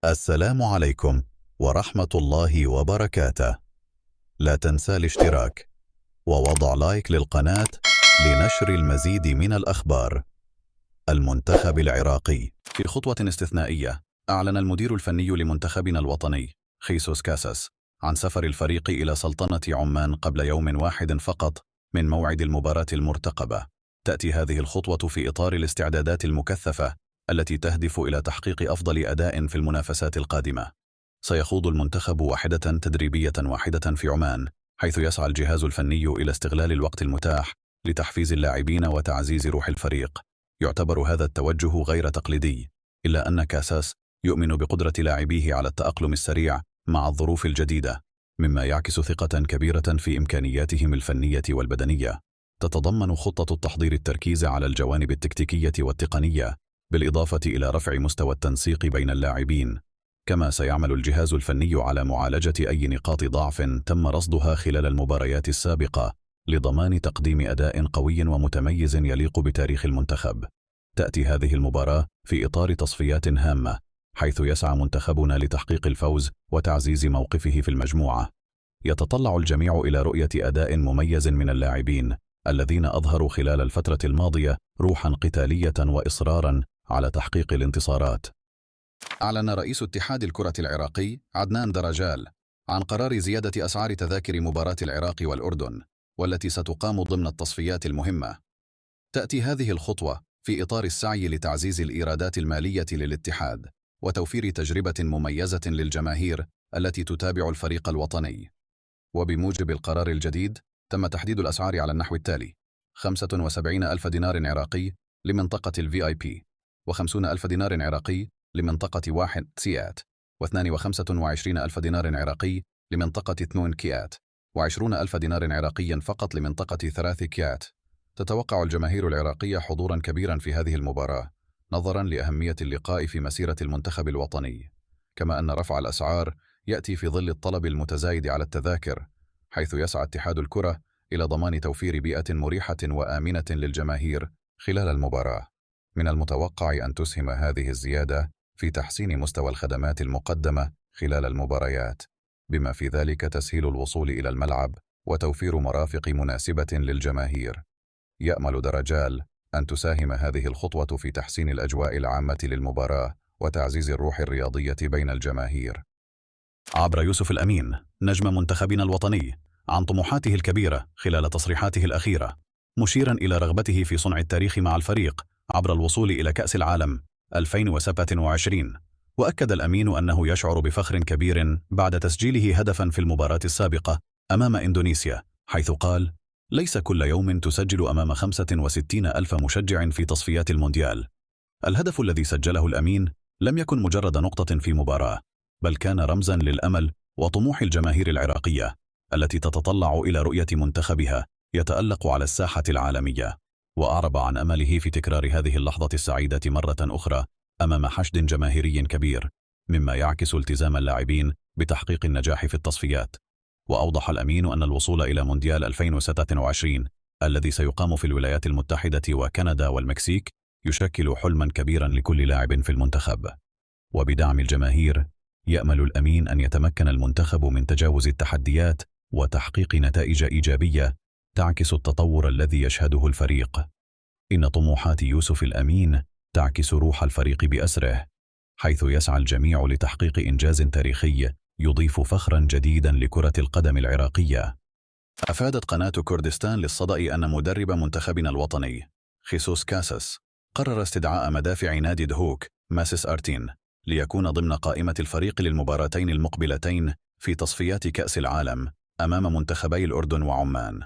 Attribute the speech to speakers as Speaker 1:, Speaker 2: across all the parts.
Speaker 1: السلام عليكم ورحمة الله وبركاته. لا تنسى الاشتراك ووضع لايك للقناة لنشر المزيد من الأخبار. المنتخب العراقي في خطوة استثنائية، أعلن المدير الفني لمنتخبنا الوطني خيسوس كاساس عن سفر الفريق إلى سلطنة عمان قبل يوم واحد فقط من موعد المباراة المرتقبة. تأتي هذه الخطوة في إطار الاستعدادات المكثفة التي تهدف إلى تحقيق أفضل أداء في المنافسات القادمة. سيخوض المنتخب وحدة تدريبية واحدة في عمان، حيث يسعى الجهاز الفني إلى استغلال الوقت المتاح لتحفيز اللاعبين وتعزيز روح الفريق. يعتبر هذا التوجه غير تقليدي، إلا أن كاساس يؤمن بقدرة لاعبيه على التأقلم السريع مع الظروف الجديدة، مما يعكس ثقة كبيرة في إمكانياتهم الفنية والبدنية. تتضمن خطة التحضير التركيز على الجوانب التكتيكية والتقنية، بالإضافة إلى رفع مستوى التنسيق بين اللاعبين. كما سيعمل الجهاز الفني على معالجة أي نقاط ضعف تم رصدها خلال المباريات السابقة، لضمان تقديم أداء قوي ومتميز يليق بتاريخ المنتخب. تأتي هذه المباراة في إطار تصفيات هامة، حيث يسعى منتخبنا لتحقيق الفوز وتعزيز موقفه في المجموعة. يتطلع الجميع إلى رؤية أداء مميز من اللاعبين الذين أظهروا خلال الفترة الماضية روحا قتالية وإصرارا على تحقيق الانتصارات. أعلن رئيس اتحاد الكرة العراقي عدنان درجال عن قرار زيادة أسعار تذاكر مباراة العراق والأردن، والتي ستقام ضمن التصفيات المهمة. تأتي هذه الخطوة في إطار السعي لتعزيز الإيرادات المالية للاتحاد وتوفير تجربة مميزة للجماهير التي تتابع الفريق الوطني. وبموجب القرار الجديد، تم تحديد الأسعار على النحو التالي: 75,000 دينار عراقي لمنطقة الVIP، و50,000 دينار عراقي لمنطقة 1 سيات، و52,000 دينار عراقي لمنطقة 2 كيات، و20,000 دينار عراقيا فقط لمنطقة 3 كيات. تتوقع الجماهير العراقية حضورا كبيرا في هذه المباراة، نظرا لأهمية اللقاء في مسيرة المنتخب الوطني. كما أن رفع الأسعار يأتي في ظل الطلب المتزايد على التذاكر، حيث يسعى اتحاد الكرة إلى ضمان توفير بيئة مريحة وآمنة للجماهير خلال المباراة. من المتوقع أن تسهم هذه الزيادة في تحسين مستوى الخدمات المقدمة خلال المباريات، بما في ذلك تسهيل الوصول إلى الملعب وتوفير مرافق مناسبة للجماهير. يأمل درجال أن تساهم هذه الخطوة في تحسين الأجواء العامة للمباراة وتعزيز الروح الرياضية بين الجماهير. عبر يوسف الأمين نجم منتخبنا الوطني عن طموحاته الكبيرة خلال تصريحاته الأخيرة، مشيرا إلى رغبته في صنع التاريخ مع الفريق عبر الوصول إلى كأس العالم 2027. وأكد الأمين أنه يشعر بفخر كبير بعد تسجيله هدفا في المباراة السابقة أمام إندونيسيا، حيث قال: ليس كل يوم تسجل أمام 65,000 مشجع في تصفيات المونديال. الهدف الذي سجله الأمين لم يكن مجرد نقطة في مباراة، بل كان رمزا للأمل وطموح الجماهير العراقية التي تتطلع إلى رؤية منتخبها يتألق على الساحة العالمية. وأعرب عن أمله في تكرار هذه اللحظة السعيدة مرة أخرى أمام حشد جماهيري كبير، مما يعكس التزام اللاعبين بتحقيق النجاح في التصفيات. وأوضح الأمين أن الوصول إلى مونديال 2026 الذي سيقام في الولايات المتحدة وكندا والمكسيك يشكل حلما كبيرا لكل لاعب في المنتخب. وبدعم الجماهير، يأمل الأمين أن يتمكن المنتخب من تجاوز التحديات وتحقيق نتائج إيجابية تعكس التطور الذي يشهده الفريق. إن طموحات يوسف الأمين تعكس روح الفريق بأسره، حيث يسعى الجميع لتحقيق إنجاز تاريخي يضيف فخرا جديدا لكرة القدم العراقية. أفادت قناة كردستان للصدأ أن مدرب منتخبنا الوطني خيسوس كاساس قرر استدعاء مدافع نادي دهوك ماسيس أرتين ليكون ضمن قائمة الفريق للمباراتين المقبلتين في تصفيات كأس العالم أمام منتخبي الأردن وعمان.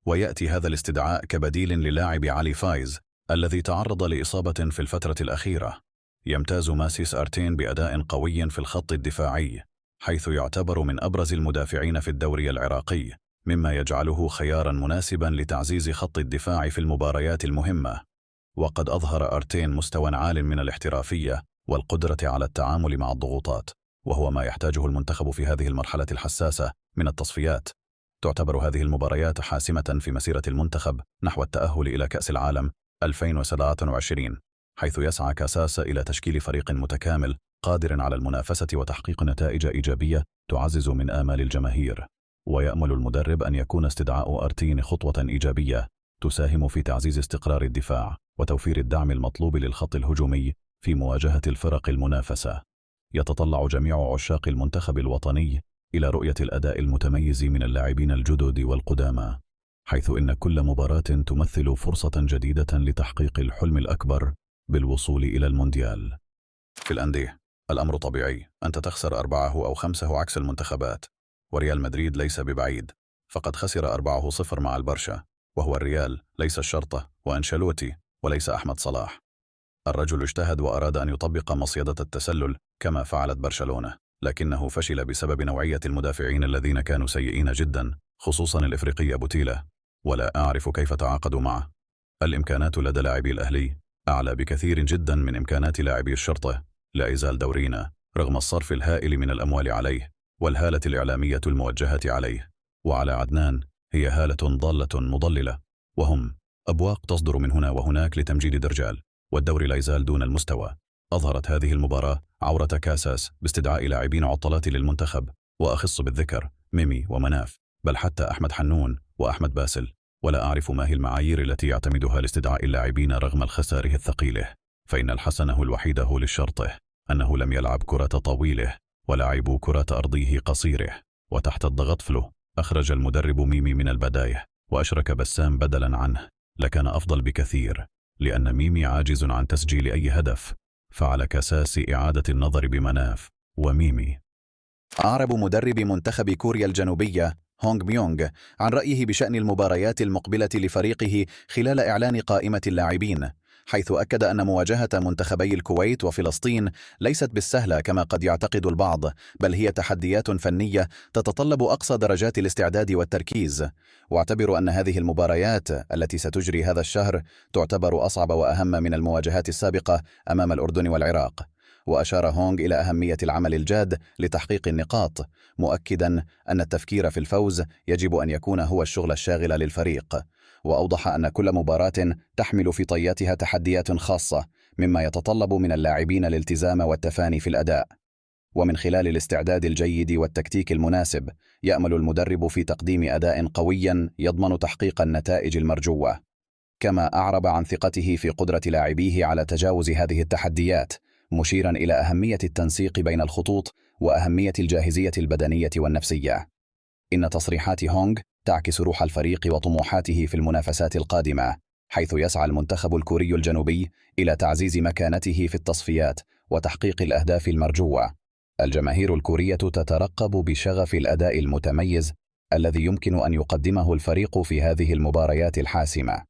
Speaker 1: ويأتي هذا الاستدعاء كبديل للاعب علي فايز الذي تعرض لإصابة في الفترة الأخيرة. يمتاز ماسيس أرتين بأداء قوي في الخط الدفاعي، حيث يعتبر من أبرز المدافعين في الدوري العراقي، مما يجعله خيارا مناسبا لتعزيز خط الدفاع في المباريات المهمة. وقد أظهر أرتين مستوى عال من الاحترافية والقدرة على التعامل مع الضغوطات، وهو ما يحتاجه المنتخب في هذه المرحلة الحساسة من التصفيات. تعتبر هذه المباريات حاسمة في مسيرة المنتخب نحو التأهل إلى كأس العالم 2027، حيث يسعى كاساس إلى تشكيل فريق متكامل قادر على المنافسة وتحقيق نتائج إيجابية تعزز من آمال الجماهير. ويأمل المدرب أن يكون استدعاء أرتين خطوة إيجابية تساهم في تعزيز استقرار الدفاع وتوفير الدعم المطلوب للخط الهجومي في مواجهة الفرق المنافسة. يتطلع جميع عشاق المنتخب الوطني إلى رؤية الأداء المتميز من اللاعبين الجدد والقدامى، حيث إن كل مباراة تمثل فرصة جديدة لتحقيق الحلم الأكبر بالوصول إلى المونديال. في الأندية الأمر طبيعي، أنت تخسر 4 أو 5 عكس المنتخبات، وريال مدريد ليس ببعيد، فقد خسر 4-0 مع البرشا، وهو الريال ليس الشرطة وأنشيلوتي وليس أحمد صلاح. الرجل اجتهد وأراد أن يطبق مصيدة التسلل كما فعلت برشلونة، لكنه فشل بسبب نوعية المدافعين الذين كانوا سيئين جدا، خصوصا الإفريقي بوتيلا، ولا أعرف كيف تعاقدوا معه. الإمكانات لدى لاعبي الأهلي أعلى بكثير جدا من إمكانات لاعبي الشرطة لا يزال دورينا رغم الصرف الهائل من الأموال عليه والهالة الإعلامية الموجهة عليه. وعلى عدنان هي هالة ضالة مضللة، وهم أبواق تصدر من هنا وهناك لتمجيد درجال، والدوري لا يزال دون المستوى. أظهرت هذه المباراة عورة كاساس باستدعاء لاعبين عطلات للمنتخب، وأخص بالذكر ميمي ومناف، بل حتى أحمد حنون وأحمد باسل، ولا أعرف ما هي المعايير التي يعتمدها لاستدعاء اللاعبين رغم الخساره الثقيله. فإن الحسنه الوحيده للشرطه أنه لم يلعب كرة طويله ولعبوا كرة أرضيه قصيره، وتحت الضغط فلو أخرج المدرب ميمي من البداية وأشرك بسام بدلا عنه، لكان أفضل بكثير، لأن ميمي عاجز عن تسجيل أي هدف، فعلى كاساس إعادة النظر بمناف وميمي.
Speaker 2: أعرب مدرب منتخب كوريا الجنوبية هونغ ميونغ عن رأيه بشأن المباريات المقبلة لفريقه خلال إعلان قائمة اللاعبين، حيث أكد أن مواجهة منتخبي الكويت وفلسطين ليست بالسهلة كما قد يعتقد البعض، بل هي تحديات فنية تتطلب أقصى درجات الاستعداد والتركيز. واعتبر أن هذه المباريات التي ستجري هذا الشهر تعتبر أصعب وأهم من المواجهات السابقة أمام الأردن والعراق. وأشار هونغ إلى أهمية العمل الجاد لتحقيق النقاط، مؤكدا أن التفكير في الفوز يجب أن يكون هو الشغل الشاغل للفريق. وأوضح أن كل مباراة تحمل في طياتها تحديات خاصة، مما يتطلب من اللاعبين الالتزام والتفاني في الأداء. ومن خلال الاستعداد الجيد والتكتيك المناسب يأمل المدرب في تقديم أداء قويا يضمن تحقيق النتائج المرجوة. كما أعرب عن ثقته في قدرة لاعبيه على تجاوز هذه التحديات، مشيرا إلى أهمية التنسيق بين الخطوط وأهمية الجاهزية البدنية والنفسية. إن تصريحات هونغ تعكس روح الفريق وطموحاته في المنافسات القادمة، حيث يسعى المنتخب الكوري الجنوبي إلى تعزيز مكانته في التصفيات وتحقيق الأهداف المرجوة. الجماهير الكورية تترقب بشغف الأداء المتميز الذي يمكن أن يقدمه الفريق في هذه المباريات الحاسمة.